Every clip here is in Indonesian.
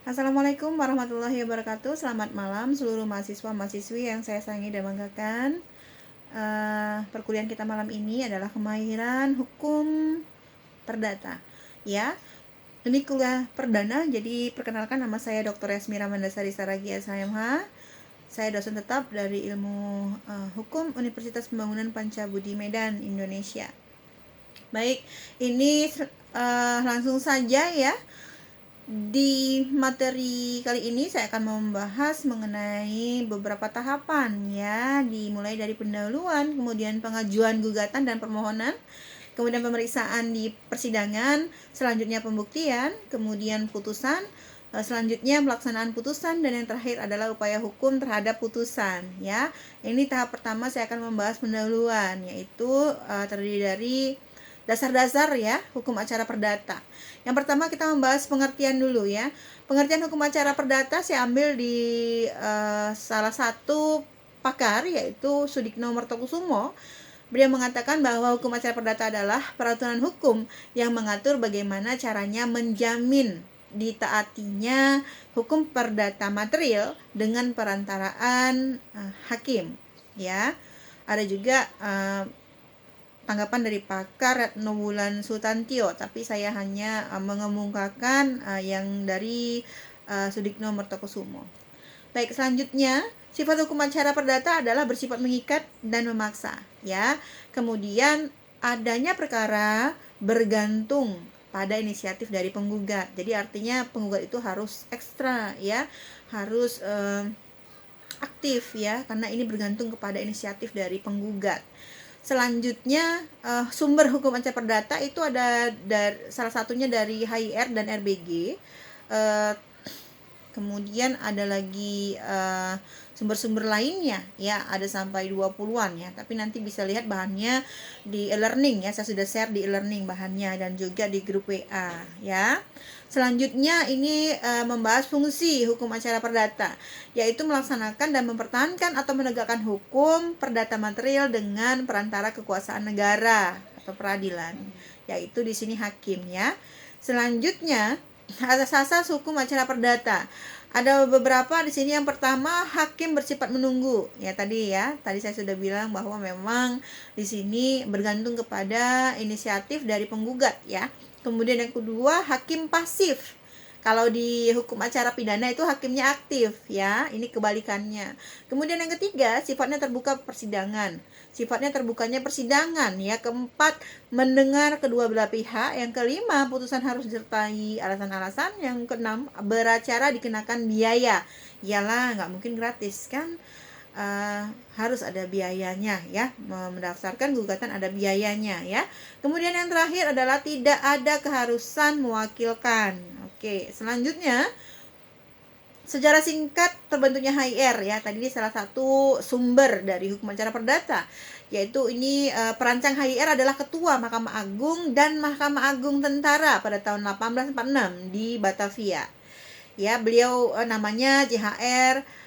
Assalamualaikum warahmatullahi wabarakatuh. Selamat malam seluruh mahasiswa-mahasiswi yang saya sayangi dan banggakan. Perkuliahan kita malam ini adalah kemahiran hukum perdata. Ya, ini kuliah perdana. Jadi perkenalkan, nama saya Dr. Yasmira Mandasari Saragi SHMH. Saya dosen tetap dari Ilmu Hukum Universitas Pembangunan Pancabudi Medan, Indonesia. Baik, ini langsung saja ya. Di materi kali ini saya akan membahas mengenai beberapa tahapan ya, dimulai dari pendahuluan, kemudian pengajuan gugatan dan permohonan, kemudian pemeriksaan di persidangan, selanjutnya pembuktian, kemudian putusan, selanjutnya pelaksanaan putusan, dan yang terakhir adalah upaya hukum terhadap putusan ya. Ini tahap pertama, saya akan membahas pendahuluan, yaitu terdiri dari dasar-dasar ya hukum acara perdata. Yang pertama kita membahas pengertian dulu ya. Pengertian hukum acara perdata saya ambil di salah satu pakar, yaitu Sudikno Mertokusumo. Beliau mengatakan bahwa hukum acara perdata adalah peraturan hukum yang mengatur bagaimana caranya menjamin ditaatinya hukum perdata material dengan perantaraan hakim ya. Ada juga tanggapan dari pakar Retno Wulan Sutantio, tapi saya hanya mengemukakan yang dari Sudikno Mertokusumo. Baik, selanjutnya sifat hukum acara perdata adalah bersifat mengikat dan memaksa ya. Kemudian adanya perkara bergantung pada inisiatif dari penggugat. Jadi artinya penggugat itu harus ekstra ya, harus aktif ya, karena ini bergantung kepada inisiatif dari penggugat. Selanjutnya sumber hukum acara perdata itu ada salah satunya dari HIR dan RBG. Kemudian ada lagi sumber-sumber lainnya ya, ada sampai 20-an ya, tapi nanti bisa lihat bahannya di e-learning ya, saya sudah share di e-learning bahannya dan juga di grup WA ya. Selanjutnya ini membahas fungsi hukum acara perdata, yaitu melaksanakan dan mempertahankan atau menegakkan hukum perdata material dengan perantara kekuasaan negara atau peradilan, yaitu di sini hakim ya. Selanjutnya asas-asas hukum acara perdata. Ada beberapa di sini. Yang pertama, hakim bersifat menunggu. Ya tadi saya sudah bilang bahwa memang di sini bergantung kepada inisiatif dari penggugat ya. Kemudian yang kedua, hakim pasif. Kalau di hukum acara pidana itu hakimnya aktif ya, ini kebalikannya. Kemudian yang ketiga, sifatnya terbuka persidangan. Sifatnya terbukanya persidangan ya. Keempat, mendengar kedua belah pihak. Yang kelima, putusan harus disertai alasan-alasan. Yang keenam, beracara dikenakan biaya. Iyalah, nggak mungkin gratis kan. Harus ada biayanya ya, mendaftarkan gugatan ada biayanya ya. Kemudian yang terakhir adalah tidak ada keharusan mewakilkan. Oke, selanjutnya sejarah singkat terbentuknya HIR ya. Tadi ini salah satu sumber dari hukum acara perdata, yaitu ini perancang HIR adalah Ketua Mahkamah Agung dan Mahkamah Agung Tentara pada tahun 1846 di Batavia. Ya, beliau namanya JHR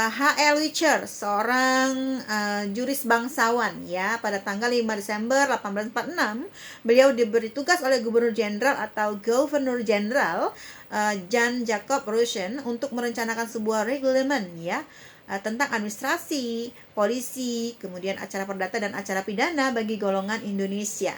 H.L. Witcher, seorang juris bangsawan ya. Pada tanggal 5 Desember 1846, beliau diberi tugas oleh Gubernur Jenderal atau Governor Jenderal Jan Jacob Ruschen untuk merencanakan sebuah reglemen ya tentang administrasi, polisi, kemudian acara perdata dan acara pidana bagi golongan Indonesia.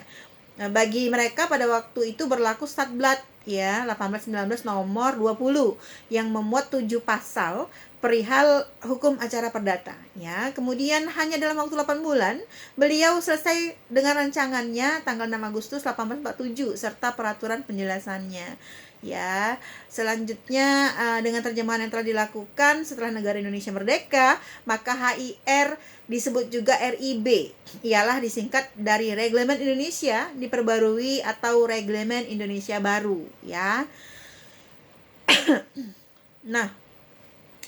Bagi mereka pada waktu itu berlaku Statblad ya 1819 nomor 20 yang memuat 7 pasal perihal hukum acara perdata ya. Kemudian hanya dalam waktu 8 bulan beliau selesai dengan rancangannya tanggal 6 Agustus 1847 serta peraturan penjelasannya ya. Selanjutnya dengan terjemahan yang telah dilakukan setelah negara Indonesia merdeka, maka HIR disebut juga RIB, ialah disingkat dari Reglemen Indonesia Diperbarui atau Reglemen Indonesia Baru ya. Nah,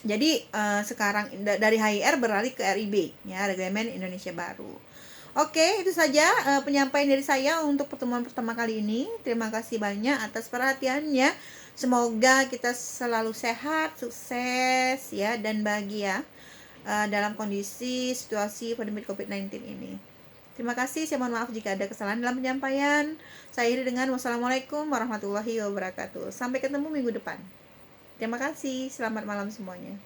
jadi sekarang dari HIR beralih ke RIB ya, Reglemen Indonesia Baru. Oke, itu saja penyampaian dari saya untuk pertemuan pertama kali ini. Terima kasih banyak atas perhatiannya. Semoga kita selalu sehat, sukses ya, dan bahagia dalam kondisi situasi pandemi COVID-19 ini. Terima kasih, saya mohon maaf jika ada kesalahan dalam penyampaian. Saya akhiri dengan wassalamualaikum warahmatullahi wabarakatuh. Sampai ketemu minggu depan. Terima kasih, selamat malam semuanya.